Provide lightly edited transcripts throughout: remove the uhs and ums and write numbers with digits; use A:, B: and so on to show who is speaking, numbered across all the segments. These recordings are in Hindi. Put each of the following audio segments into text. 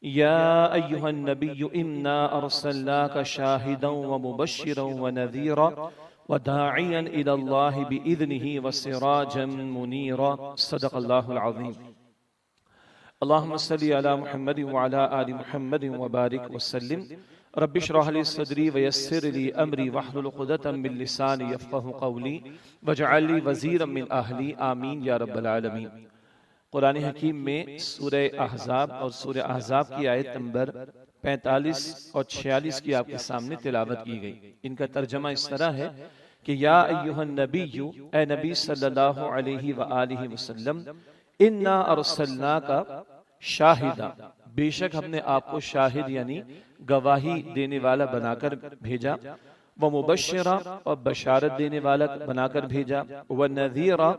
A: या अय्युहन नबिय्यु इन्ना अर्सलनाका शाहिदन व मुबश्शिरन व नज़ीरा व दाइयन इलल्लाहि बिइज़निही व सिराजन मुनीरा। सदक़ल्लाहुल अज़ीम। अल्लाहुम्मा सल्लि अला मुहम्मदिन व अला आलि मुहम्मदिन व बारिक व सल्लिम। रब्बि इश्रह ली सदरी व यस्सिर ली अमरी वहलुल उक़दतम मिन लिसानी यफ़क़हू क़ौली वजअल ली वज़ीरम मिन अहली। आमीन या रब्बल आलमीन। कुरान हकीम में सूरह अहज़ाब और सूरह अहज़ाब की आयत नंबर 45 और 46 की आपके सामने तिलावत की गई। इनका तर्जमा इस तरह है कि या अय्युहन नबिय्यु, ए नबी सल्लल्लाहु अलैहि व आलिहि वसल्लम, इन्ना अर्सलनाका शाहिदा, बेशक हमने आपको शाहिद यानी गवाही देने वाला बनाकर भेजा, व मुबश्शिरा और बशारत देने वाला बनाकर भेजा, व नज़ीरा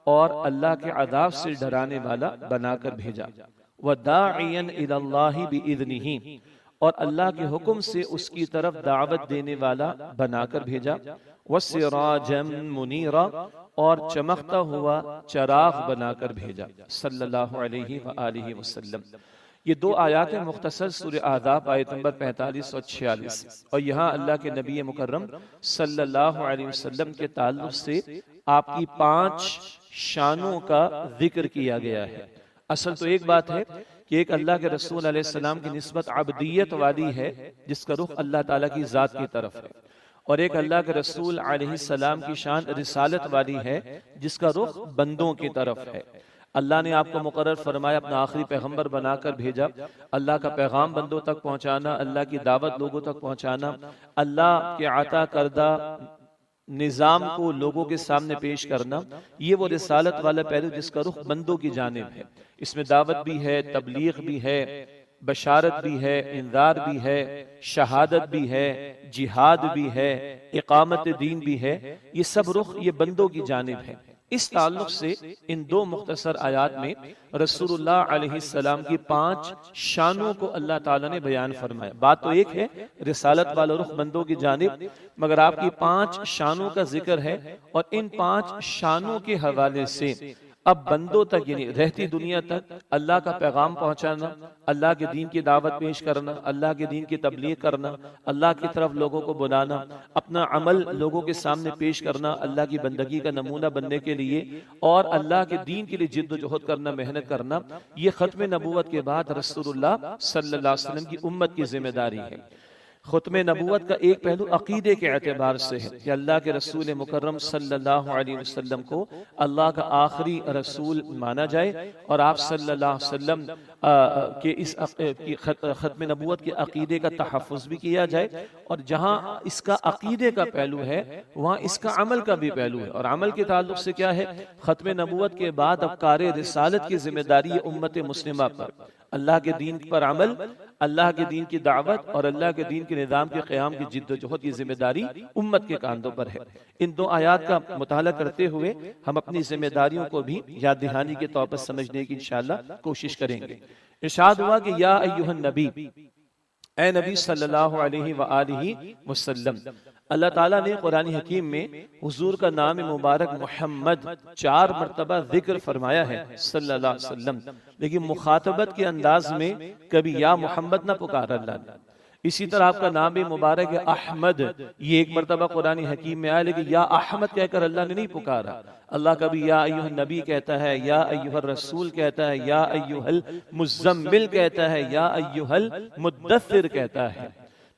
A: और अल्लाह के अज़ाब से डराने वाला बनाकर भेजा, व दाइयन इलल्लाहि बिइज़निही और अल्लाह के हुक्म से उसकी तरफ दावत देने वाला बनाकर भेजा, व सिराजम मुनीरा और चमकता हुआ चराग बनाकर भेजा। सल्लल्लाहु अलैहि व आलिहि वसल्लम। ये दो आयात मुख्तसर सूरह अहज़ाब आयत नंबर 45 और 46, और यहाँ अल्लाह के नबी मुकर्रम सल्लल्लाहु अलैहि वसल्लम के ताल्लुक से आपकी 5 शानों का जिक्र किया गया है। असल तो एक बात है कि एक अल्लाह के रसूल अलैहिस्सलाम की निस्बत अब्दियत वाली है, जिसका रुख अल्लाह ताला की ज़ात की तरफ है, और एक अल्लाह के रसूल अलैहिस्सलाम की शान रिसालत वाली है, जिसका रुख बंदों की तरफ है। अल्लाह ने आपको मुकर्रर फरमाया, अपना आखिरी पैगंबर बनाकर भेजा, अल्लाह का पैगाम बंदों तक पहुंचाना, अल्लाह की दावत लोगों तक पहुंचाना, अल्लाह के अता करदा निज़ाम को लोगों के सामने पेश करना, ये वो रिसालत वाला पहलू जिसका रुख बंदों की जानिब है। इसमें दावत भी है, तबलीग भी है, बशारत भी है, इंज़ार भी है, शहादत भी है, जिहाद भी है, इकामत दीन भी है। ये सब रुख ये बंदों की जानिब है। इस ताल्लुक से इन दो मुख्तसर आयात में रसूलुल्लाह अलैहिस्सलाम की 5 शानों को अल्लाह ताला ने बयान फरमाया। बात तो एक है रिसालत वाला रुख बंदों की जानिब, मगर आपकी 5 शानों का जिक्र है, और इन 5 शानों के हवाले से अब बंदों तक यानी रहती दुनिया तक अल्लाह का पैगाम पहुंचाना, अल्लाह के दीन की दावत पेश करना, अल्लाह के दीन की तबलीग करना, अल्लाह की तरफ लोगों को बुलाना, अपना अमल लोगों के सामने पेश करना, अल्लाह की बंदगी का नमूना बनने के लिए, और अल्लाह के दीन के लिए जिद्दोजहद करना, मेहनत करना, ये खत्म नबूवत के बाद रसूलुल्लाह सल्लल्लाहु अलैहि वसल्लम की उम्मत की जिम्मेदारी है। खुत्मे नबूवत का एक पहलू अकीदे के एतबार से है कि अल्लाह के रसूल मुकर्रम सल्लल्लाहु अलैहि वसल्लम को अल्लाह का आखिरी रसूल माना जाए, और आप सल्लल्लाहु अलैहि वसल्लम के इस खत्म नबूवत के अकीदे का तहफ़्फ़ुज़ भी किया जाए, और जहाँ इसका अकीदे का पहलू है वहाँ इसका अमल का भी पहलू है। और अमल के ताल्लुक से क्या है, खत्म नबूवत के बाद अब कार रिसालत की जिम्मेदारी है उम्मत मुस्लिमा पर। अल्लाह के दीन पर अमल, अल्लाह के दीन की दावत और अल्लाह के दीन के निज़ाम के क़याम की जिद्दोजहद की जिम्मेदारी उम्मत के कांधों पर है। इन दो आयात का मुताला करते हुए हम अपनी जिम्मेदारियों को भी याद दहानी के तौर पर समझने की इंशाअल्लाह कोशिश करेंगे। इरशाद हुआ कि या अय्युहन नबी, ए नबी सल्लल्लाहु अलैहि व आलिहि वसल्लम। अल्लाह ताला ने कुरान हकीम में हुजूर का नाम मुबारक मोहम्मद 4 मरतबा जिक्र फरमाया है सल्लल्लाहु अलैहि वसल्लम, लेकिन मुखातबत के अंदाज में कभी या मोहम्मद ना पुकारा अल्लाह ने। इसी तरह आपका नाम भी मुबारक है अहमद, ये एक मरतबा कुरान हकीम में आया, लेकिन या अहमद कहकर अल्लाह ने नहीं पुकारा। अल्लाह कभी या अय्युहन नबी कहता है, या अय्युहर रसूल कहता है, या अय्युहल मुज़म्मिल कहता है, या अय्युहल मुद्दस्सिर कहता है।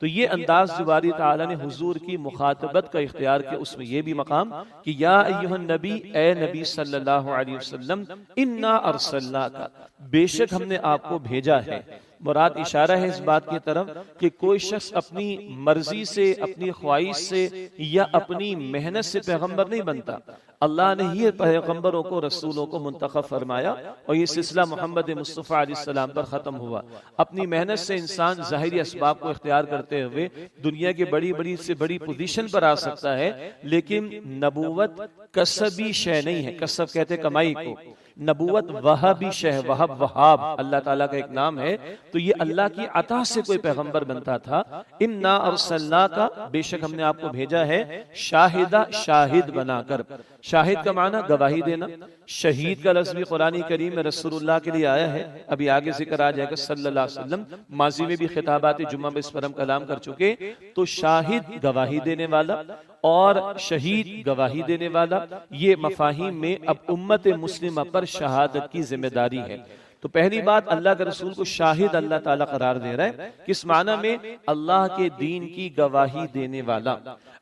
A: तो ये अंदाज जो बारी ताला ने हुजूर की मुखातबत का इख्तियार किया, उसमें यह भी मकाम कि या अय्युहन नबी, ए नबी सल्लल्लाहु अलैहि वसल्लम, इन्ना अर्सलनाका, बेशक हमने आपको भेजा है। मुराद इशारा है इस बात की तरफ कि कोई शख्स अपनी मर्जी से, अपनी ख्वाहिश से या अपनी मेहनत से पैगंबर नहीं बनता। अल्लाह ने ही पैगंबरों को, रसूलों को मुंतखब फरमाया, और ये सिलसिला मोहम्मद मुस्तफ़ा अलैहिस्सलाम पर ख़त्म हुआ। अपनी मेहनत से इंसान ज़ाहिरी असबाब को इख्तियार करते हुए दुनिया की बड़ी बड़ी से बड़ी पोजीशन पर आ सकता है, लेकिन नबूवत कसबी शय नहीं है। कसब कहते कमाई को, नबूवत वहाबी शह, वहब वहाब अल्लाह ताला का एक नाम है। तो ये अल्लाह की अता से कोई पैगंबर बनता था। इन्ना अरसलना का, बेशक हमने आपको भेजा है, शाहिदा, शाहिद बनाकर। शाहिद का माना गवाही देना। शहीद का लफ्ज़ भी कुरानी करीम में रसूलुल्लाह के लिए आया है, अभी आगे जिक्र आ जाएगा सल्लल्लाहु अलैहि वसल्लम। माजी में भी खिताबात जुम्मा में इस पर हम कलाम कर चुके। तो शाहिद गवाही देने वाला और शहीद गवाही देने वाला, ये मफाहिम में अब उम्मत मुस्लिमा पर शहादत की जिम्मेदारी है। तो पहली बात, अल्लाह के रसूल को शाहिद अल्लाह ताला करार दे रहा है। किस माना में? अल्लाह के दीन की गवाही देने वाला।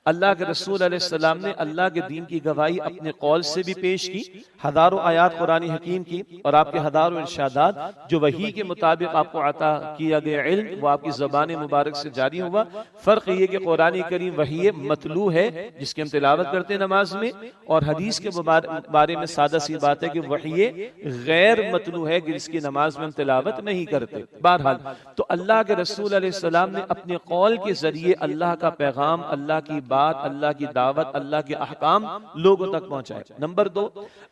A: अल्लाह के रसूल अलैहिस्सलाम ने अल्लाह के दीन की गवाही अपने कौल से भी पेश की, हजारों आयात कुरानी हकीम की और आपके हजारों इरशादात जो वही के मुताबिक आपको अता किया गया इल्म वो आपकी ज़बान मुबारक से जारी हुआ। फर्क ये कि कुरानी करीम वही मतलू है जिसकी हम तिलावत करते हैं नमाज में, और हदीस के बारे में सादा सी बात है कि वही गैर मतलू है जिसकी नमाज में हम तिलावत नहीं करते। बहरहाल, तो अल्लाह के रसूल अलैहिस्सलाम ने अपने कौल के जरिए अल्लाह का पैगाम, अल्लाह की बात, अल्लाह की दावत, अल्लाह के अहकाम लोगों तक पहुंचाए। नंबर 2,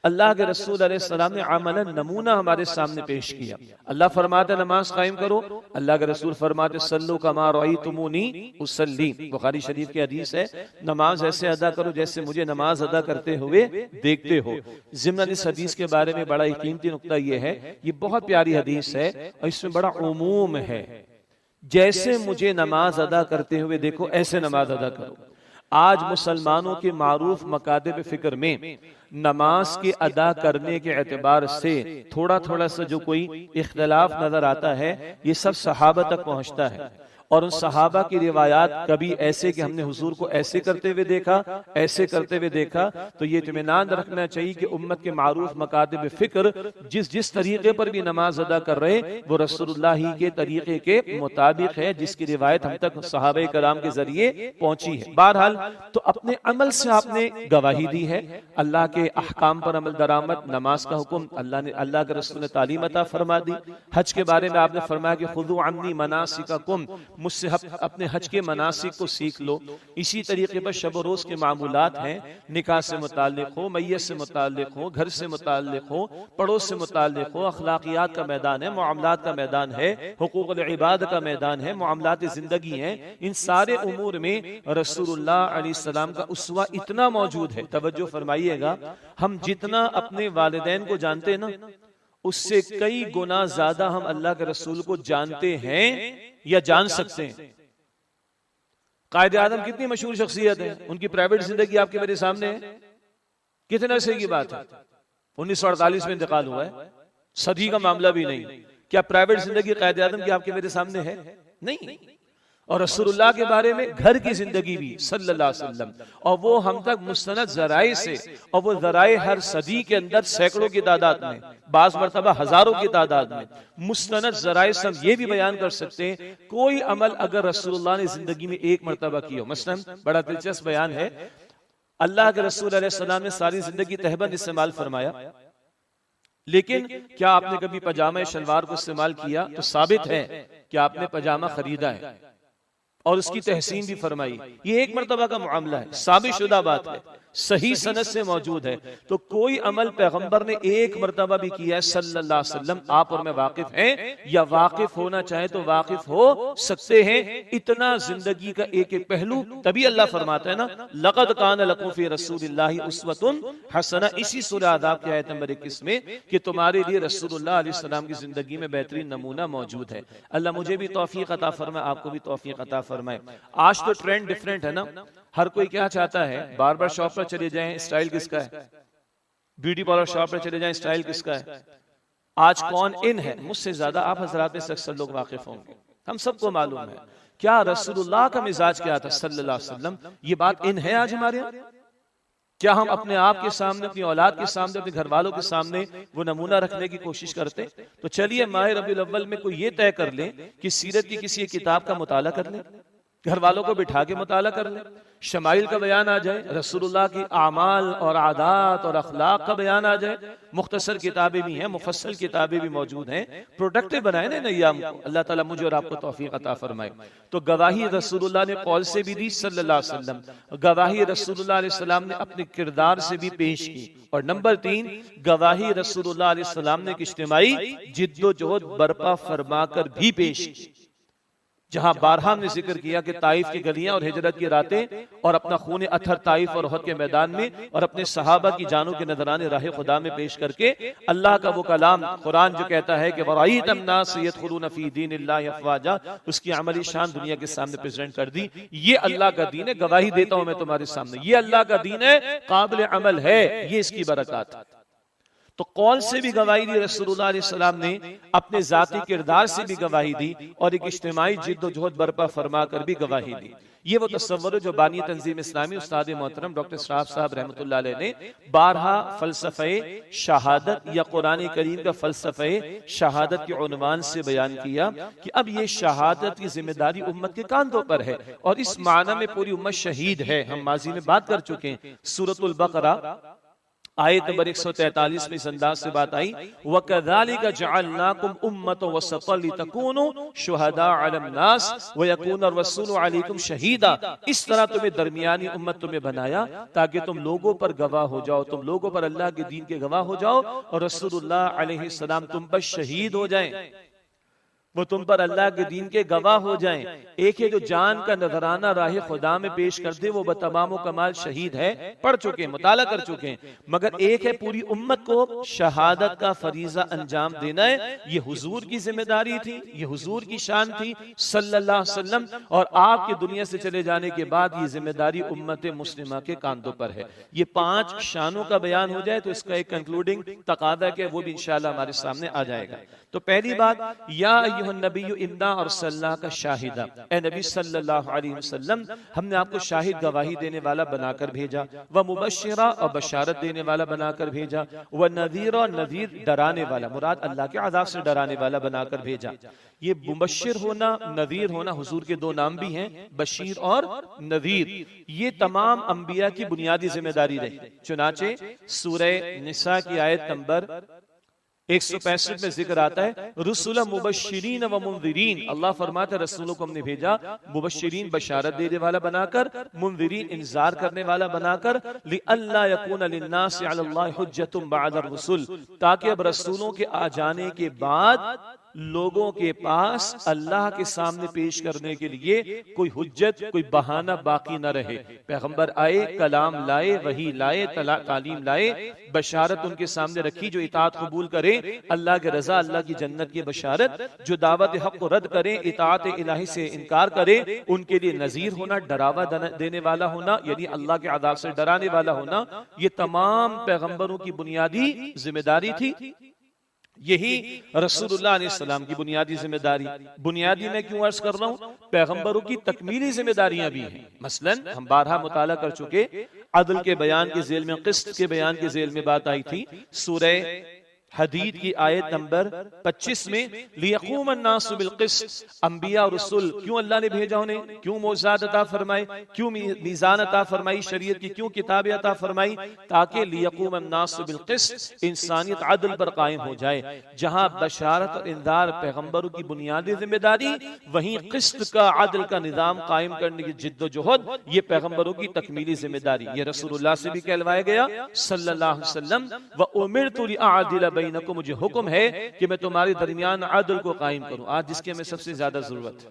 A: अल्लाह के रसूल अलैहिस्सलाम ने अमलन नमूना हमारे सामने पेश किया। अल्लाह फरमाते नमाज कायम करो, अल्लाह के रसूल फरमाते सल्लु कमा रअयतुमूनी उसल्ली। बुखारी शरीफ की हदीस है, नमाज ऐसे अदा करो जैसे मुझे नमाज अदा करते हुए देखते हो। ज़िम्नन इस हदीस के बारे में बड़ा ही कीमती नुक्ता ये है, ये बहुत प्यारी हदीस है और इसमें बड़ा उमूम है। जैसे मुझे नमाज अदा करते हुए देखो ऐसे नमाज अदा करो। आज मुसलमानों के मारूफ मकादिब फिक्र में नमाज के अदा करने के एतबार से थोड़ा थोड़ा सा जो कोई इख्तलाफ नजर आता है, ये सब सहाबा तक पहुंचता है। और उन सहाबा की रिवायात कभी ऐसे कि हमने हुजूर को ऐसे करते हुए देखा, ऐसे करते हुए देखा, तो ये इत्मीनान रखना चाहिए कि उम्मत के मारूफ मकादिब फिक्र जिस जिस तरीके पर भी नमाज अदा कर रहे वो रसूलुल्लाह ही के तरीके के मुताबिक है, जिसकी रिवायत हम तक सहाबा कराम के जरिए पहुंची है। बहरहाल, तो अपने अमल से आपने गवाही दी है, अल्लाह के अहकाम पर अमल दरामद, नमाज का हुक्म अल्लाह के रसूल ने तालीम अता फरमा दी। हज के बारे में आपने फरमाया कि खुदू अन्नी मनासिककुम, मुझसे अपने हज के मनासिक को सीख लो। इसी तरीके पर शब रोज के मामूलात हैं, निकाह से मुताल्लिक हो, मैयत से मुताल्लिक हो, घर से मुताल्लिक हो, पड़ोस से मुताल्लिक हो, अखलाकियात का मैदान है, मामलात का मैदान है, हुकूक़ुल इबाद का मैदान है, मामलात जिंदगी है। इन सारे उमूर में रसूलुल्लाह अलैहिस्सलाम का उसवा इतना मौजूद है। तवज्जो फरमाइएगा, हम जितना अपने वालिदैन को जानते हैं ना, उससे कई गुना ज्यादा हम अल्लाह के रसूल को जानते हैं या जान सकते हैं। कायदे आदम कितनी मशहूर शख्सियत है, उनकी प्राइवेट जिंदगी आपके मेरे सामने है। कितने अरसे की बात है, 1948 में इंतकाल हुआ है, सदी का मामला भी नहीं। क्या प्राइवेट जिंदगी कायदे आदम की आपके मेरे सामने है? नहीं। और रसूलुल्लाह के बारे में घर की जिंदगी भी सल्लल्लाहु अलैहि वसल्लम, और वो हम तक मुस्तनद जराए से, और वो जराए हर सदी के अंदर सैकड़ों की तादाद में, बाज़ मरतबा हजारों की तादाद में मुस्तनद जराए से हम ये भी बयान कर सकते हैं, कोई अमल अगर रसूलुल्लाह ने जिंदगी में एक मरतबा किया हो। मसलन बड़ा दिलचस्प बयान है, अल्लाह के रसूल अलैहिस्सलाम ने सारी जिंदगी तहबंद इस्तेमाल फरमाया, लेकिन क्या आपने कभी पजामा शलवार को इस्तेमाल किया? तो साबित है कि आपने पजामा खरीदा है और उसकी तहसीन भी फरमाई। ये एक मरतबा का मामला है, साबित शुदा बात है, सही सनद से मौजूद है। तो कोई अमल पैगंबर ने एक मरतबा भी किया है सल्लल्लाहु अलैहि वसल्लम, आप और मैं वाकिफ हैं या वाकिफ होना चाहे तो वाकिफ हो सकते हैं। इतना जिंदगी का एक एक पहलू, तभी अल्लाह फरमाता है ना, लक़द कान लकुम फी रसूलिल्लाहि उस्वतुन हसना, इसी सूरह आदाब की आयत नंबर 21 में, कि तुम्हारे लिए रसूलुल्लाह अलैहि सलाम की जिंदगी में बेहतरीन नमूना मौजूद है। अल्लाह मुझे भी तौफीक अता फरमाए, आपको भी तौफीक अता फरमाए। आज तो ट्रेंड डिफरेंट है ना, हर कोई क्या चाहता है, बार्बर शॉप पर चले जाएं, स्टाइल किसका है, ब्यूटी पार्लर शॉप पर चले जाएं, स्टाइल किसका है, आज कौन इन है। मुझसे ज्यादा आप हजरात में से अक्सर लोग वाकिफ होंगे, हम सबको मालूम है क्या रसूलुल्लाह का मिजाज क्या था सल्लल्लाहु अलैहि वसल्लम। ये बात इन है आज हमारे यहाँ? क्या हम अपने आप के सामने, अपनी औलाद के सामने, अपने घर वालों के सामने वो नमूना रखने की कोशिश करते? तो चलिए माह रबीउल अव्वल में कोई ये तय कर ले कि सीरत की किसी किताब का मुताला कर ले, घर वालों को बिठा के मुताला कर ले, शमाइल का बयान आ जाए, रसूलुल्लाह की आमाल और आदात और अखलाक का बयान आ जाए। मुख्तसर किताबें भी हैं, मुफस्सल किताबें भी मौजूद हैं। प्रोडक्टिव बनाए ना अय्याम को। अल्लाह ताला मुझे और आपको तौफीक अता फरमाए। तो गवाही रसूलुल्लाह ने कौल से भी दी सल्लल्लाहु अलैहि वसल्लम, गवाही रसूलुल्लाह अलैहि सलाम ने अपने किरदार से भी पेश की। और नंबर 3, गवाही रसूलुल्लाह अलैहि सलाम ने इज्तिमाई जिद्दोजहद बर्पा फरमा कर भी पेश की। जहां बारहा हमने जिक्र किया कि ताइफ की गलियां और हिजरत की रातें और अपना खून अथर ताइफ और उहद के मैदान में और अपने सहाबा की जानों के नजराने राह खुदा में पेश करके अल्लाह का वो कलाम कुरान जो कहता है कि वराईतम नास यदखुलून फी दीनिल्लाहि अफ़वाजा, उसकी अमली शान दुनिया के सामने प्रेजेंट कर दी। ये अल्लाह का दीन है, गवाही देता हूं मैं तुम्हारे सामने, ये अल्लाह का दीन है, काबिल अमल है, ये इसकी बरकत। तो कौल से भी गवाही दी रसूलुल्लाह अलैहि सलाम ने, अपने जाती किरदार से भी गवाही दी और एक इज्तिमाई जिद्दोजहद बर्पा फरमा कर भी गवाही दी। ये वो तस्वुर जो बानी तंजीम इस्लामी उस्ताद मोहतरम डॉक्टर सराफ साहब रहमतुल्लाह अलैह ने बारहा फलसफे शहादत या कुरान करीम का फलसफे शहादत के उन्वान से बयान किया कि अब ये शहादत की जिम्मेदारी उम्मत के कांधों पर है और इस माना में पूरी उम्मत शहीद है। हम माजी में बात कर चुके हैं। सूरतुल बकरा आयत नंबर 143 में इस अंदाज से बात आई, वकज़ालिका जअलनाकुम उम्मतन वसतन लितकूनु शुहदा अलन नास व यकून रसूलु अलैकुम शहीदा। इस तरह तुम्हें दरमियानी उम्मत तुम्हें बनाया ताकि तुम लोगों पर गवाह हो जाओ, तुम लोगों पर अल्लाह के दीन के गवाह हो जाओ और रसूलुल्लाह अलैहि सलाम तुम पर शहीद हो जाएं, वो तुम पर अल्लाह के दीन के गवाह हो जाएं। एक है जो जान का नजराना राह खुदा में पेश कर दे, वो बतमाम कमाल शहीद है, पढ़ चुके हैं, मुताला कर चुके हैं। मगर एक है पूरी उम्मत को शहादत का फरीजा अंजाम देना है। ये हुजूर की जिम्मेदारी थी, ये हुजूर की शान थी सल्लल्लाहु अलैहि वसल्लम, और आपके दुनिया से चले जाने के बाद ये जिम्मेदारी उम्मत मुस्लिमा के कांधों पर है। ये 5 शानों का बयान हो जाए तो इसका एक कंक्लूडिंग तकादा के वो भी इंशाअल्लाह हमारे सामने आ जाएगा। तो पहली बात, या नबी इन्ना अरसलनाका शाहिदा, ए नबी सल्लल्लाहु अलैहि वसल्लम हमने आपको शाहिद गवाही देने वाला बनाकर भेजा, व मुबश्शिरा और बशारत देने वाला बनाकर भेजा, व नज़ीरा नज़ीर डराने वाला, मुराद अल्लाह के अज़ाब से डराने वाला बनाकर भेजा। ये मुबश्शिर होना नज़ीर होना हुजूर के 2 नाम भी हैं, बशीर और नज़ीर। ये तमाम अंबिया की बुनियादी जिम्मेदारी रही। चुनाचे सूरह निसा की आयत नंबर 165 में जिक्र आता है, रुसुला मुबश्शिरीन व मुनज़िरीन, अल्लाह फरमाता है रसूलों को हमने भेजा मुबश्शिरीन बशारत देने वाला बनाकर, मुनज़िरीन इंजार करने वाला बनाकर, लिअल्ला यकून लिन्नासि अलल्लाहि हुज्जतुन बअद रुसुल, ताकि अब रसूलों के आ जाने के बाद लोगों के पास अल्लाह के सामने पेश करने के लिए कोई हुज्जत, कोई बहाना बाकी न रहे। पैगंबर आए, कलाम लाए, वही लाए, तालीम लाए, बशारत उनके सामने रखी, जो इताअत कबूल करे, अल्लाह के रजा, अल्लाह की जन्नत की बशारत, जो दावत हक को रद्द करे, इताअत इलाही से इनकार करे, उनके लिए नजीर होना, डरावा देने वाला होना, यानी अल्लाह के अज़ाब से डराने वाला होना, ये तमाम पैगंबरों की बुनियादी जिम्मेदारी थी। यही रसूलुल्लाह अलैहि सलाम की बुनियादी जिम्मेदारी। बुनियादी मैं क्यों अर्ज कर रहा हूं, पैगंबरों की तकमीली जिम्मेदारियां भी हैं। मसलन हम बारहा मुताला कर चुके, अदल के बयान के जेल में, क़िस्त के बयान के जेल में बात आई थी। सूरह हदीद की आयत नंबर 25 में, लियक़ूम अन्नासु बिल क़िस्त, अंबिया और रसूल क्यों अल्लाह ने भेजा उन्हें, क्यों मौज़ात अता फरमाए, क्यों मीज़ान अता फरमाई, शरीयत की क्यों किताबें अता फरमाई, ताकि लियक़ूम अन्नासु बिल क़िस्त, इंसानियत अदल पर कायम हो जाए। जहां बशारत और इंदार पैगंबरों की बुनियादी जिम्मेदारी, वहीं क़िस्त का, अदल का निज़ाम कायम करने की जिद्दोजहद ये पैगंबरों की तकमीली जिम्मेदारी। ये रसूलुल्लाह से भी कहलवाया गया सल्लल्लाहु अलैहि वसल्लम, व उमिरतु लिअअदिल को मुझे हुक्म है कि मैं तुम्हारे दरमियान अदल को कायम करूं। आज जिसकी हमें सबसे ज्यादा जरूरत है,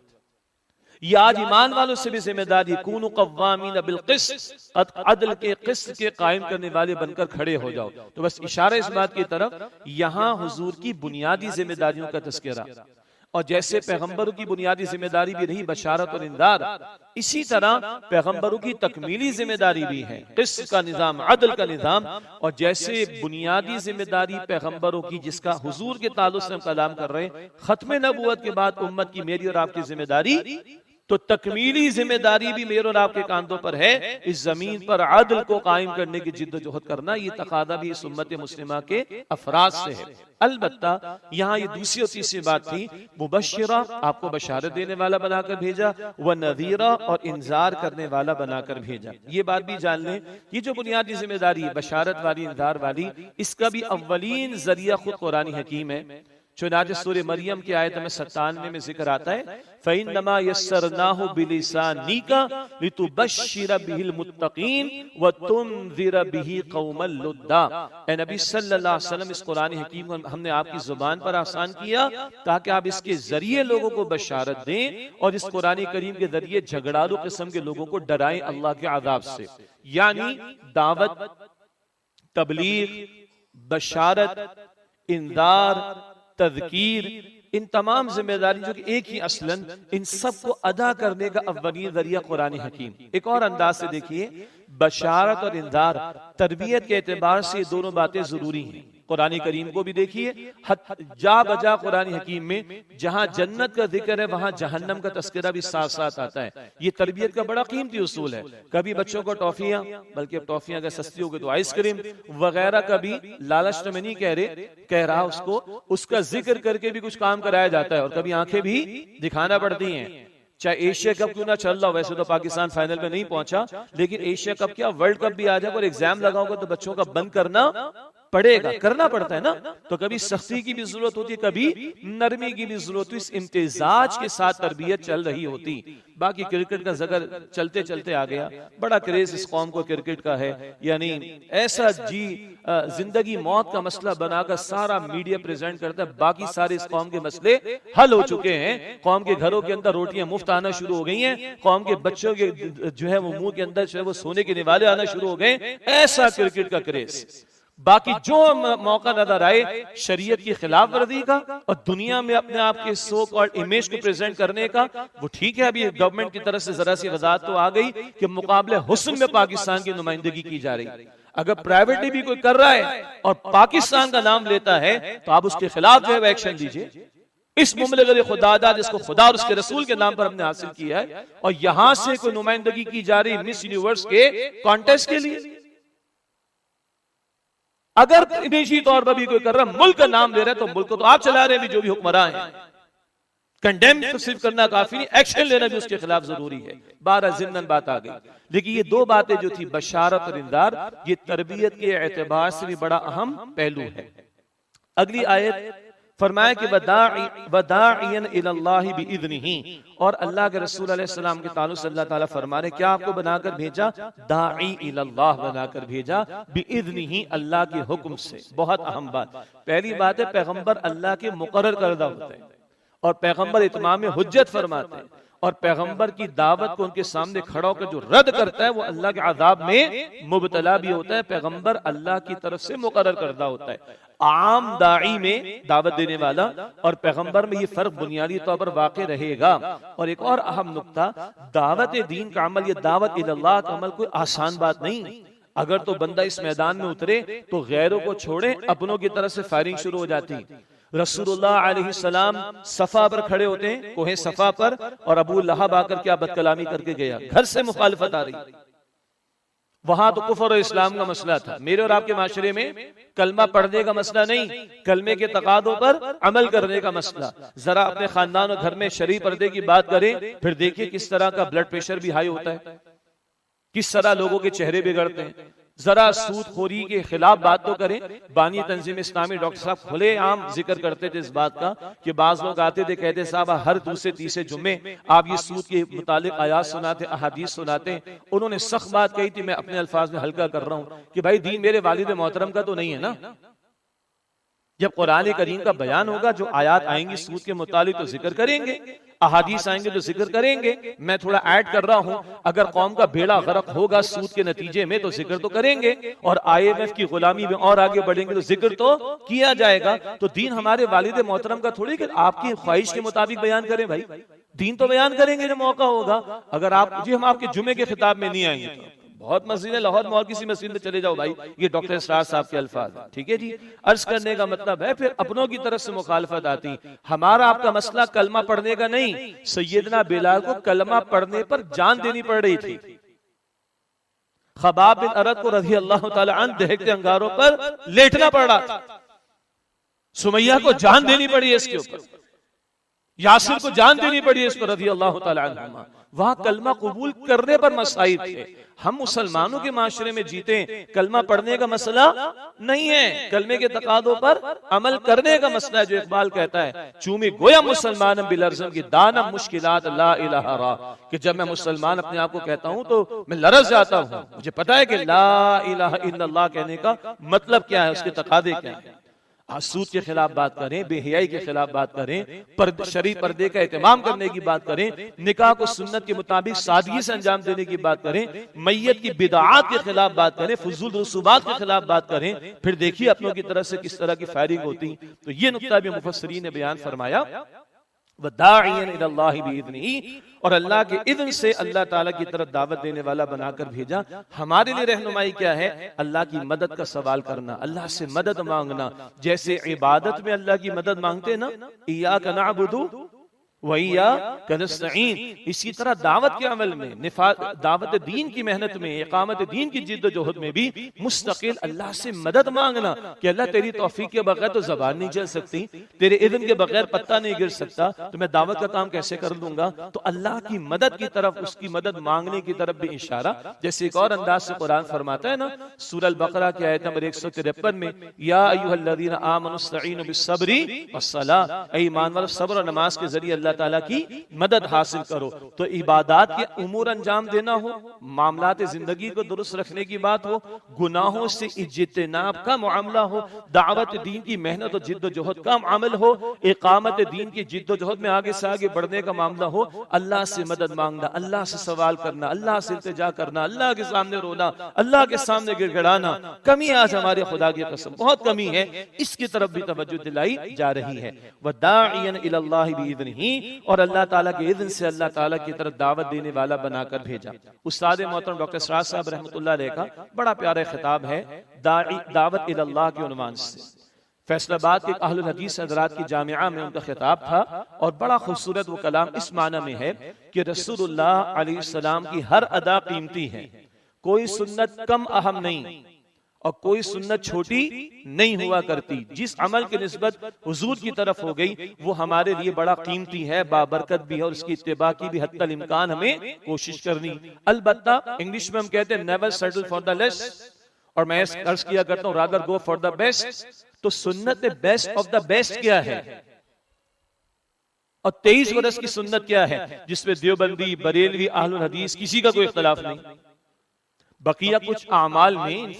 A: ये आज ईमान वालों से भी जिम्मेदारी, कूनु कव्वामीन बिल क़िस्त, अदल के क़िस्त के कायम करने वाले बनकर खड़े हो जाओ। तो बस इशारा इस बात की तरफ, यहां हुजूर की बुनियादी जिम्मेदारियों का तज़किरा, और जैसे पैगंबरों की बुनियादी जिम्मेदारी भी रही बशारत और इंदार, इसी तरह पैगंबरों की तकमीली जिम्मेदारी भी है, क़िस्त का निज़ाम, अदल का निज़ाम। और जैसे बुनियादी जिम्मेदारी पैगंबरों की, जिसका हुजूर के ताल्लुक से हम कलाम कर रहे हैं, खत्म नबूवत के बाद उम्मत की, मेरी और आपकी जिम्मेदारी तो तकमीली जिम्मेदारी भी मेरे और आपके कांधों पर है, इस जमीन पर अदल को कायम करने की जिद्दोजहद करना। ये तकादा भी इस उम्मत मुस्लिमा के अफराद से है। अलबत्ता यहाँ ये दूसरी और तीसरी बात थी, मुबश्शिरा, आपको बशारत देने वाला बनाकर भेजा, व नज़ीरा, और इंजार करने वाला बनाकर भेजा। ये बात भी जान लें, ये जो बुनियादी जिम्मेदारी है बशारत वाली, इंजार वाली, इसका भी अव्वलीन जरिया खुद कुरान हकीम है। चुनांचे सूरह मरियम की आयत में 97 में जिक्र आता है, फ़इन्नमा यस्सरनाहु बिलिसानिका लितुबश्शिरा बिहिल मुत्तकीन व तुनज़िरा बिही कौमल लुद्दा। ए नबी सल्लल्लाहु अलैहि वसल्लम, इस कुरान हकीम को हमने आपकी जुबान पर आसान किया ताकि आप इसके जरिए लोगों को बशारत दें और इस कुरान करीम के जरिए झगड़ालू किस्म के लोगों को डराएं अल्लाह के अज़ाब से। यानी दावत, तबलीग, बशारत, इंदार, तज़कीर, इन तमाम जिम्मेदारी जो कि एक ही असलन, इन सब को अदा करने का अव्वलीन जरिया कुरान हकीम। एक और अंदाज से देखिए, बशारत और इंदार तरबियत के एतबार से ये दोनों बातें जरूरी हैं। कुरान करीम को भी देखिए, जा बजा कुरान हकीम में जहां जन्नत का जिक्र है वहां जहन्नम का तस्करा भी साथ साथ आता है। ये तरबियत का बड़ा कीमती उसूल है। कभी बच्चों को टॉफियां, बल्कि अब टॉफियां अगर सस्ती हो गई तो आइसक्रीम वगैरह, कभी लालच तो मैं नहीं कह रहा उसको, उसका जिक्र करके भी कुछ काम कराया जाता है और कभी आंखें भी दिखाना पड़ती हैं। चाहे एशिया कप क्यों ना चल रहा हो, वैसे तो पाकिस्तान फाइनल में नहीं पहुंचा, लेकिन एशिया कप क्या वर्ल्ड कप भी आ जाएगा और एग्जाम लगाओगे तो बच्चों का बंद करना पड़ेगा, करना पड़ता है ना। तो कभी सख्ती की भी जरूरत होती है, कभी नरमी की भी जरूरत होती है। इस इम्तिजाज के साथ तरबियत चल रही होती। बाकी क्रिकेट का जिक्र चलते चलते आ गया, बड़ा क्रेज इस कौम को क्रिकेट का है, यानी ऐसा जिंदगी मौत का मसला बनाकर सारा मीडिया प्रेजेंट करता है। बाकी सारे इस कौम के मसले हल हो चुके हैं। कौम के घरों के अंदर रोटियां मुफ्त आना शुरू हो गई हैं, कौम के बच्चों के जो है वो मुंह के अंदर जो है वो सोने के निवाले आना शुरू हो गए। ऐसा क्रिकेट का क्रेज। बाकी जो मौका नजर आए शरीयत की खिलाफ वर्जी का और दुनिया में अपने आप के सो कॉल्ड इमेज को प्रेजेंट करने का, वो ठीक है। अभी गवर्नमेंट की तरफ से जरा सी वजाहत तो आ गई कि मुकाबले हुस्न में पाकिस्तान की नुमाइंदगी की जा रही। अगर प्राइवेटली भी कोई कर रहा है और पाकिस्तान का नाम लेता है तो आप उसके खिलाफ जो है एक्शन लीजिए। इस मुमलक खुदादा जिसको खुदा और उसके रसूल के नाम पर हमने हासिल किया है, और यहां से कोई नुमाइंदगी की जा रही मिस यूनिवर्स के कॉन्टेस्ट के लिए, अगर निजी तौर पर भी कोई कर रहा है, मुल्क का नाम ले रहा है, तो मुल्क को तो आप चला रहे हैं, जो भी हुक्मरान हैं। कंडेम तो सिर्फ करना काफी नहीं, एक्शन लेना भी उसके खिलाफ जरूरी है। 12 जिम्नन बात आ गई। लेकिन ये दो बातें जो थी बशारत और इंदार, ये तरबियत के एतबार से भी बड़ा अहम पहलू है। अगली आयत फरमाया कि वदाइयन इलल्लाहि बिइज़निही, और अल्लाह के रसूल अलैहि सलाम के ताल्लुक से अल्लाह ताला फरमा रहे क्या आपको बनाकर भेजा, दाई इलल्लाह बनाकर भेजा, बिइज़निही अल्लाह के हुक्म से। बहुत अहम बात। पहली बात है पैगंबर अल्लाह के मुकर्रर करदा होता है और पैगंबर इत्माम हुज्जत फरमाते हैं, और पैगंबर की दावत को उनके सामने खड़ा होकर जो रद्द करता है वो अल्लाह के अज़ाब में मुबतला भी होता है। पैगंबर अल्लाह की तरफ से मुकर्रर करदा होता है। आम दाई में दावत देने वाला और पैगंबर में ये फर्क बुनियादी तौर पर वाक़ई रहेगा। और एक और अहम नुक्ता, दावत दीन का अमल, ये दावत इल्लाह का अमल कोई आसान बात नहीं। अगर तो बंदा इस मैदान में उतरे तो गैरों को छोड़े, अपनों की तरफ से फायरिंग शुरू हो जाती। रसूलुल्लाह अलैहिस्सलाम सफा पर खड़े होते हैं, कोहे सफा पर, और अबू लहब आकर क्या बदकलामी करके गया, घर से मुखालिफत आ रही। वहां तो कुफर और इस्लाम का मसला था। मेरे और आपके माशरे में कलमा पढ़ने का मसला नहीं, कलमे के तकादों पर अमल करने का मसला। जरा अपने खानदान और घर में शरीय पर्दे की बात करें, फिर देखिए किस तरह का ब्लड प्रेशर भी हाई होता है, किस तरह लोगों के चेहरे बिगड़ते हैं। जरा सूदखोरी के खिलाफ बात तो करें। बानी तंजीम इस्लामी डॉक्टर साहब खुले आम जिक्र करते थे इस बात का कि बाज लोग आते थे, कहते साहब हर दूसरे तीसरे जुम्मे आप ये सूद के मुतालिक आयात सुनाते, अहादीस सुनाते। उन्होंने सख्त बात कही थी, मैं अपने अल्फाज में हल्का कर रहा हूं कि भाई दीन मेरे वालिद मोहतरम का तो नहीं है ना। जब कुरान करीम का बयान होगा, जो आयात आएंगी सूद के मुतालिक तो जिक्र करेंगे, अहादीस आएंगे तो जिक्र करेंगे। मैं थोड़ा ऐड कर रहा हूं, अगर कौम का बेड़ा गर्क होगा सूद के नतीजे में तो जिक्र तो करेंगे, और IMF की गुलामी में और आगे बढ़ेंगे तो जिक्र तो किया जाएगा। तो दीन हमारे वालिद मोहतरम का थोड़ी कि आपकी ख्वाहिश के मुताबिक बयान करें। भाई दीन तो बयान करेंगे जब मौका होगा। अगर आप जी हम आपके जुमे के खिताब में नहीं आएंगे, बहुत मस्जिद है लाहौर में, और किसी मस्जिद में चले जाओ भाई, ये डॉक्टर इसरार साहब के अल्फाज, ठीक है जी। अर्ज करने का मतलब है फिर अपनों की तरफ से मुखालफत आती। हमारा आपका मसला कलमा पढ़ने का नहीं, सैयदना बिलाल को कलमा पढ़ने पर जान देनी पड़ रही थी। खबाब बिन अरद को रज़ी अल्लाह ताला अन्हु दहकते अंगारों पर लेटना पड़ रहा था, सुमैया को जान देनी पड़ी है इसके ऊपर, यासिर को जान देनी पड़ी है इसको रज़ी अल्लाह ताला अन्हुमा। वहां कलमा कबूल करने पर मसाइब थे। हम मुसलमानों के माशरे में जीते, कलमा पढ़ने का मसला नहीं है, कलमे के तकादों पर अमल करने का मसला है। जो इकबाल कहता है, चूमी गोया मुसलमान बिलर्ज़म की दाना मुश्किलात ला इलाहा रा, कि जब मैं मुसलमान अपने आप को कहता हूं तो मैं लरज़ जाता हूं। मुझे पता है कि ला इलाहा इल्लल्लाह कहने का मतलब क्या है, उसके तकादे क्या है। सूद के खिलाफ बात करें, बेहयाई के खिलाफ बात करें, शरीफ पर्दे का एहतमाम करने की बात करें, निकाह को सुन्नत के मुताबिक सादगी से अंजाम देने की बात करें, मैयत की बिदआत के खिलाफ बात करें, फुजूल रसूबात के खिलाफ बात करें, फिर देखिए अपनों की तरफ से किस तरह की फायरिंग होती। तो ये नुक्ता भी मुफस्सिरीन ने बयान फरमाया, वदाइयन इलल्लाहि बिइज़निही, और अल्लाह के इज़्न से अल्लाह ताला की तरफ दावत देने वाला बनाकर भेजा। हमारे लिए रहनुमाई क्या है? अल्लाह की मदद का सवाल करना, अल्लाह से मदद मांगना। जैसे इबादत में अल्लाह की मदद मांगते ना, इय्याका नअबुदु व इय्याका नस्तईन, इसी तरह दावत के अमल में, दावत दीन की मेहनत में, इकामत दीन की जिद्दोजहद में भी मुस्तकिल अल्लाह से मदद मांगना कि अल्लाह तेरी तौफीक के बगैर तो ज़बान नहीं चल सकती, तेरे इज़्न के बगैर पत्ता नहीं गिर सकता, तो मैं दावत का काम कैसे कर लूंगा। तो अल्लाह की मदद की तरफ, उसकी मदद मांगने की तरफ भी इशारा। जैसे एक और अंदाज से कुरान फरमाता है ना, सूरह अल बकरा की आयत नंबर 153 में, या अय्युहल्लज़ीना आमनुस्तईनु बिस्सब्रि वस्सलाह, ऐ ईमान वालों सब्र और नमाज के जरिए अल्लाह ताला की मदद हासिल करो। तो इबादत के उमूर अंजाम देना हो, मामलात जिंदगी को दुरुस्त रखने की बात हो, गुनाहों से इज्तिनाब का मामला हो, दावत दीन की मेहनत और जिद्दोजहद का अमल हो, इकामत दीन की जिद्दोजहद में आगे से आगे बढ़ने का मामला हो, अल्लाह से मदद मांगना, अल्लाह से सवाल करना, अल्लाह से इल्तिजा करना, अल्लाह के सामने रोना, अल्लाह के सामने गिड़गिड़ाना। कमी आज हमारे खुदा की कसम बहुत कमी है, इसकी तरफ भी तवज्जो दिलाई जा रही है। वदाइयन इलल्लाहि बिइज़निही, और अल्लाह ताला के इज़्न से अल्लाह ताला की तरफ दावत देने वाला बनाकर भेजा। उस्ताद मोहतरम डॉक्टर इसरार साहब रहमतुल्लाह अलैह का बड़ा प्यारा खिताब है दावत इलल्लाह के उन्वान से। फैसलाबाद के अहलुल हदीस हज़रात की जामिया में उनका खिताब था, और बड़ा खूबसूरत वो कलाम इस माना में है कि रसूलुल्लाह अलैहिस्सलाम की हर अदा कीमती है, कोई सुन्नत कम अहम नहीं और कोई सुन्नत छोटी नहीं हुआ करती। जिस अमल की निस्बत हुजूर की तरफ हो गई वो हमारे लिए बड़ा कीमती है, बाबरकत भी है, और उसकी इत्तिबा की भी हत्तल इम्कान हमें कोशिश करनी। अलबत्ता इंग्लिश में हम कहते हैं never settle for the less, और मैं अर्ज किया करता हूँ rather go for the best. तो सुन्नत में बेस्ट ऑफ द बेस्ट क्या है, और 23 वर्ष की सुन्नत क्या है, जिसमें देवबंदी, बरेलवी, अहलुल हदीस किसी का कोई इख्तलाफ नहीं। बकिया कुछ आमाल में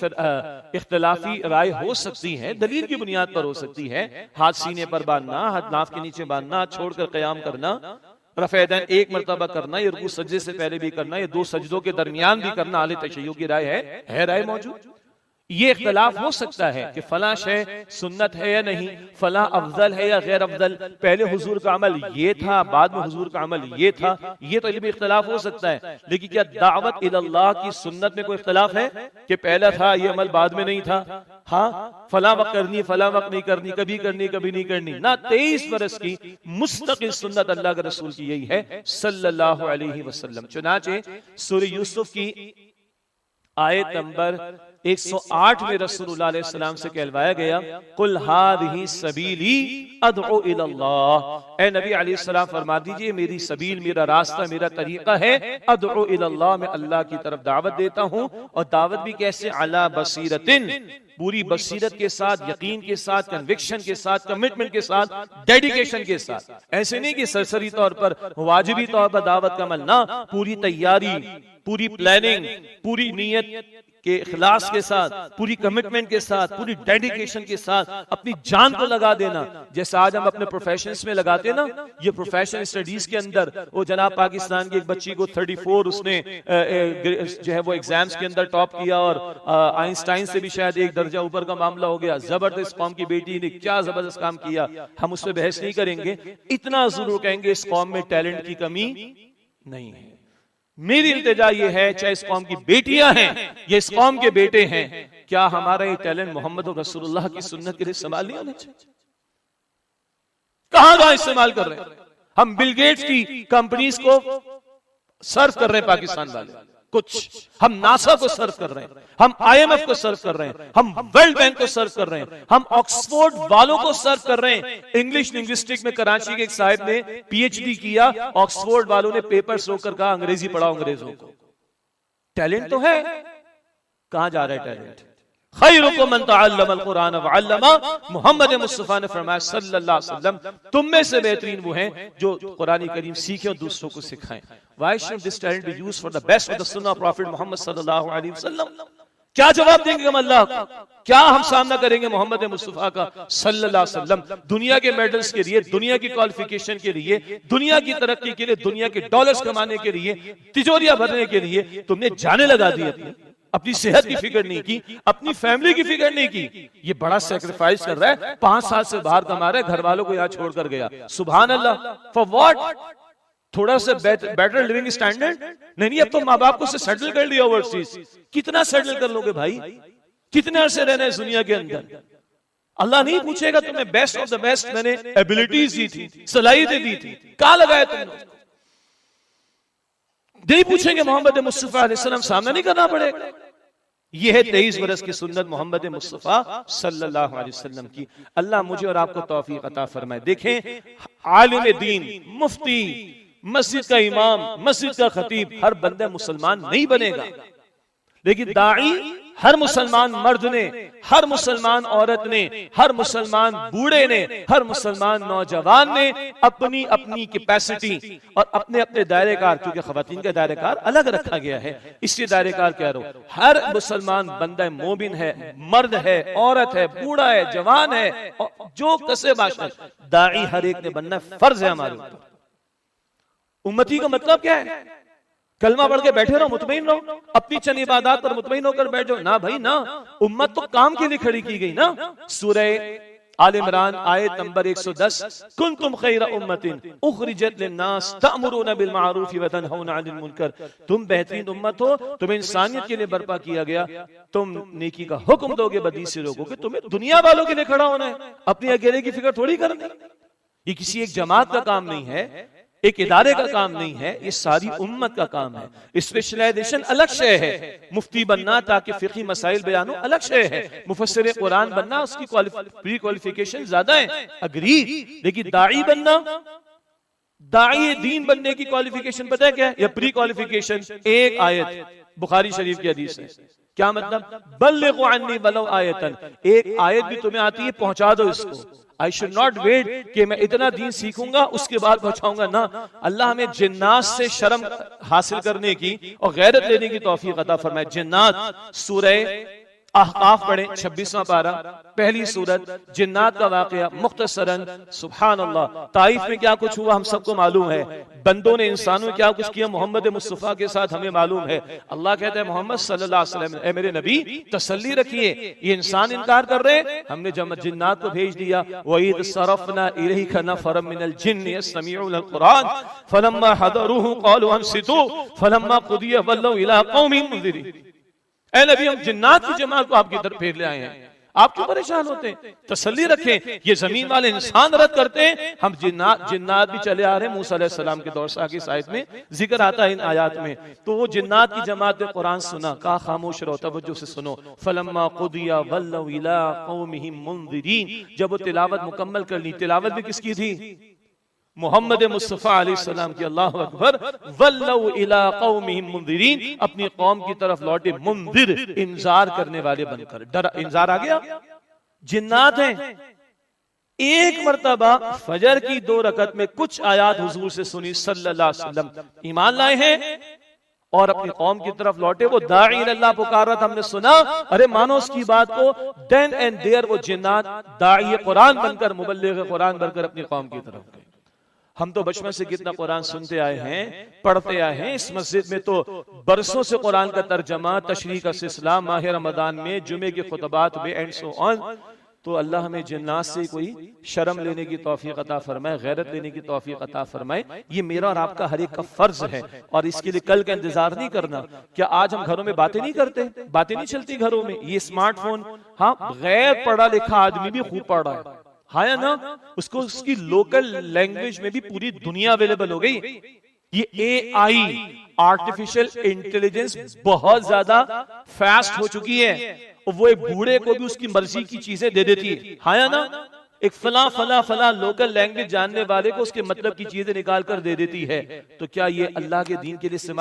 A: इख्तलाफी राय हो सकती है, दलील की बुनियाद पर हो सकती है। हाथ सीने पर बांधना, हाथ नाफ के नीचे बांधना, हाथ छोड़कर क़याम करना, रफ़ेदैन एक मरतबा करना, ये रुकू सज्जे से पहले भी करना, ये 2 सजदों के दरमियान भी करना, आले तशय्युअ की राय है राय मौजूद। ये इख्तलाफ हो सकता है कि फला शय सुन्नत है या नहीं, फला अफजल है या गैर अफजल, पहले हुजूर का अमल ये था, बाद में हुजूर का अमल ये था, ये तो इल्मी इख्तलाफ हो सकता है। लेकिन क्या दावत इलल्लाह की सुन्नत में कोई इख्तलाफ है कि पहला था ये अमल बाद में नहीं था? हाँ, फला वक्त करनी, फला वक्त नहीं करनी, कभी करनी कभी नहीं करनी ना। 23 बरस की मुस्तकिल सुन्नत अल्लाह के रसूल की यही है सल्लल्लाहु अलैहि वसल्लम। चुनाचे सूरह यूसुफ की आयत नंबर 108 में रसूलुल्लाह अलैहि सलाम से कहलवाया गया, कुल हादिही सबीली अदउ इलल्लाह, ए नबी अलैहि सलाम फरमा दीजिए मेरी सबील, मेरा रास्ता, मेरा तरीका है अदउ इलल्लाह, मैं अल्लाह की तरफ दावत देता हूँ। और दावत भी कैसे? अला बसीरतिन, पूरी बसीरत के साथ, यकीन के साथ, कन्विक्शन के साथ, कमिटमेंट के साथ, डेडिकेशन के साथ। ऐसे नहीं कि सरसरी तौर पर, वाजिबी तौर पर दावत का अमल ना, पूरी तैयारी, पूरी प्लानिंग, पूरी नीयत के इखलास के साथ, पूरी कमिटमेंट के साथ, पूरी डेडिकेशन के साथ अपनी जान को लगा देना। जैसे आज हम अपने प्रोफेशंस में लगाते ना, ये प्रोफेशनल स्टडीज के अंदर वो जनाब पाकिस्तान की एक बच्ची को 34 उसने जो है वो एग्जाम्स के अंदर टॉप किया, और आइंस्टाइन से भी शायद एक दर्जा ऊपर का मामला हो गया। जबरदस्त, कौम की बेटी ने क्या जबरदस्त काम किया, हम उस पर बहस नहीं करेंगे। इतना जरूर कहेंगे इस कौम में टैलेंट की कमी नहीं है। मेरी इल्तिजा ये है, चाहे इस कौम की बेटियां हैं या इस कौम के बेटे हैं, क्या हमारा ये टैलेंट मोहम्मद रसूलुल्लाह की सुन्नत के लिए इस्तेमाल नहीं होने चाहिए? कहां इस्तेमाल कर रहे हैं? हम बिल गेट्स की कंपनीज को सर्व कर रहे हैं पाकिस्तान वाले, कुछ हम नासा को सर्व कर रहे हैं, हम IMF को सर्व कर रहे हैं, हम वर्ल्ड बैंक को सर्व कर रहे हैं, हम ऑक्सफोर्ड वालों को सर्व कर रहे हैं। इंग्लिश लिंग्विस्टिक में कराची के एक साहिब ने PhD किया, ऑक्सफोर्ड वालों ने पेपर्स रोककर कहा अंग्रेजी पढ़ाओ अंग्रेजों को। टैलेंट तो है, कहां जा रहा है टैलेंट? खैरुकुम मन तअल्लमल कुरान व अल्लमा, मोहम्मद मुस्तफा ने फरमाया सल्लल्लाहु अलैहि वसल्लम, तुम में से बेहतरीन वो हैं जो कुरान करीम सीखे और दूसरों को सिखाएं। Why should this talent be used for the best of the sunnah of Prophet Muhammad sallallahu alaihi wasallam? क्या जवाब देंगे हम अल्लाह का? क्या हम सामना करेंगे मोहम्मद मुस्तफा का सल्लल्लाहु अलैहि वसल्लम? दुनिया के मेडल्स के लिए, दुनिया की क्वालिफिकेशन के लिए, दुनिया की तरक्की के लिए, दुनिया के डॉलर्स कमाने के लिए, तिजोरियां भरने के लिए तुमने जाने लगा दी, अपनी सेहत की फिक्र नहीं की, अपनी फैमिली की फिक्र नहीं की। ये बड़ा सेक्रीफाइस कर रहा है, 5 साल से बाहर कमा रहा है, घर वालों को यहाँ छोड़कर गया। सुभान अल्लाह। For what? थोड़ा सा बेटर लिविंग स्टैंडर्ड? नहीं, अब तो माँ बाप को से सेटल कर लिया ओवरसीज। कितना सेटल कर लोगे भाई? कितने अरसे रहना है इस दुनिया के अंदर? अल्लाह नहीं पूछेगा तुम्हें बेस्ट ऑफ द बेस्ट मैंने एबिलिटीज दी थी, सलाहियतें दी थी, कहां लगाया तुमने? नहीं पूछेंगे। मोहम्मद मुस्तफा अलैहि सल्लम सामना नहीं करना पड़ेगा। यह है 23 बरस की सुन्नत मोहम्मद मुस्तफा सल्लल्लाहु अलैहि वसल्लम की। अल्लाह मुझे और आपको तौफीक अता फरमाए। देखें, आलिम दीन, मुफ्ती, मस्जिद का इमाम, मस्जिद का खतीब, हर बंदा मुसलमान नहीं बनेगा, लेकिन दाई हर मुसलमान मर्द ने, हर मुसलमान औरत ने, हर मुसलमान बूढ़े ने, हर मुसलमान नौजवान ने अपनी अपनी कैपेसिटी और अपने अपने दायरेकार, क्योंकि खवातीन का दायरेकार अलग रखा गया है, इसलिए दायरेकार कह रहा हूं, हर मुसलमान बंदा मोमिन है, मर्द है, औरत है, बूढ़ा है, जवान है, जो कसे बाशा दाई हर एक ने बनना फर्ज है हमारे ऊपर। उम्मती का मतलब क्या है? कलमा पढ़ के बैठे रहो, मुतमईन रहो, अपनी चंद इबादत पर मुतमईन होकर बैठ जाओ ना भाई ना। उम्मत तो काम के लिए खड़ी की गई ना। सूरह आल इमरान आयत नंबर 110, कुंतुम खैरा उम्मतिन उखरिजत लिन्नास तअमुरूना बिल मारूफ व तनहौना अनिल मुनकर, तुम बेहतरीन उम्मत हो, तुम्हें इंसानियत के लिए बर्पा किया गया, तुम नेकी का हुक्म दोगे, बदी से रोकोगे। तुम्हें दुनिया वालों के लिए खड़ा होना है, अपनी अकेले की फिक्र थोड़ी करनी। ये किसी एक जमात का काम नहीं है, एक इदारे का काम नहीं है, ये सारी उम्मत का काम है। स्पेशलाइजेशन अलग शय है, मुफ्ती बनना ताकि फिक़ही मसाइल बयान हो अलग शय है, मुफस्सिर कुरान बनना उसकी प्री क्वालिफिकेशन ज्यादा है, अग्री। लेकिन दाई बनना, दाई दीन बनने की क्वालिफिकेशन पता है क्या है? या प्री क्वालिफिकेशन एक आयत बुखारी शरीफ की हदीस है। क्या मतलब? बल्लिगु अन्नी वलो आयतन, एक आयत भी तुम्हें आती है पहुंचा दो इसको। आई शुड नॉट वेट कि मैं इतना दीन सीखूंगा उसके बाद पहुंचाऊंगा ना। अल्लाह हमें जिन्नात से शर्म हासिल करने की और गैरत लेने की तौफीक अता फरमाए। जिन्नात सूरह अहकाफ पढ़ें, 26वां पारा, पहली सूरत, जिन्नात का वाकया मुख्तसरन। सुभान अल्लाह, ताइफ में क्या कुछ हुआ हम सबको मालूम है, बंदों ने इंसानों ने क्या कुछ किया मोहम्मद मुस्तफा के साथ हमें मालूम है। अल्लाह कहता है मोहम्मद सल्लल्लाहु अलैहि वसल्लम, ए मेरे नबी तसल्ली रखिए, ये इंसान इनकार कर रहे हैं, हमने जिन्नात को भेज दिया। वईद सरफना इलैका नफरम मिनल जिन्न यस्तमिऊन अल कुरान फलम्मा हदरुहु क़ालू अंसितू फलम्मा क़ुदिया वल्लौ इला क़ौमिहिम मुनज़िरीन। ऐ नबी, हम जिन्नात की जमात को आपकी तरफ भेज ले आए हैं, आप क्यों परेशान होते हैं? तसल्ली रखें, ये जमीन वाले इंसान रद्द करते हैं, हम जिन्नात भी चले आ रहे हैं। मूसा अलैहिस्सलाम के दौर से आगे साइड में जिक्र आता है इन आयात में। तो वो जिन्नात की जमात ने कुरान सुना, कहा खामोश रहो, तवज्जो से सुनो। फलम्मा क़ुदिया वल्लौ इला क़ौमिहिम मुनज़िरीन, जब वो तिलावत मुकम्मल कर ली, तिलावत भी किसकी थी? मोहम्मद मुस्तफा अलैहिस्सलाम की। अल्लाहु अकबर। वल्लौ इला क़ौमिहिम मुनज़िरीन, अपनी कौम की तरफ लौटे मुनज़िर, इंजार करने वाले बनकर। डर इंजार आ गया। जिन्नात हैं, एक मर्तबा फजर की 2 रकत में कुछ आयात हुजूर से सुनी सल्लल्लाहु अलैहि वसल्लम, ईमान लाए हैं और अपनी कौम की तरफ लौटे। वो दाई अल्लाह पुकार रहा था, हमने सुना, अरे मानो उसकी बात को। देन एंड देयर वो जिन्नात दाई कुरान बनकर, मुबल्लिग कुरान बनकर अपनी कौम की तरफ गए। हम तो बचपन से कितना कुरान सुनते आए हैं, पढ़ते आए हैं। इस मस्जिद में तो बरसों से कुरान का तर्जमा, तशरीह का सिलसिला, माह रमजान में जुमे के खुतबात में एंड सो ऑन। तो अल्लाह हमें जिन्नात से कोई शर्म लेने की तौफीक अता फरमाए, गैरत लेने की तौफीक अता फरमाए। ये मेरा और आपका हर एक का फर्ज है, और इसके लिए कल का इंतजार नहीं करना। क्या आज हम घरों में बातें नहीं करते, बातें नहीं चलती घरों में? ये स्मार्टफोन, हाँ, गैर पढ़ा लिखा आदमी भी खूब पढ़ रहा है, हाँ या ना? उसको उसकी लोकल लैंग्वेज में भी पूरी दुनिया अवेलेबल हो गई। ये AI, आर्टिफिशियल इंटेलिजेंस बहुत ज्यादा फास्ट हो चुकी है, और वो एक बूढ़े को भी उसकी मर्जी की चीजें दे देती है, हाँ या ना? एक फला फला फला लोकल लैंग्वेज जानने वाले को उसके मतलब की चीजें निकाल कर दे देती है। तो क्या ये अल्लाह के दीन के लिए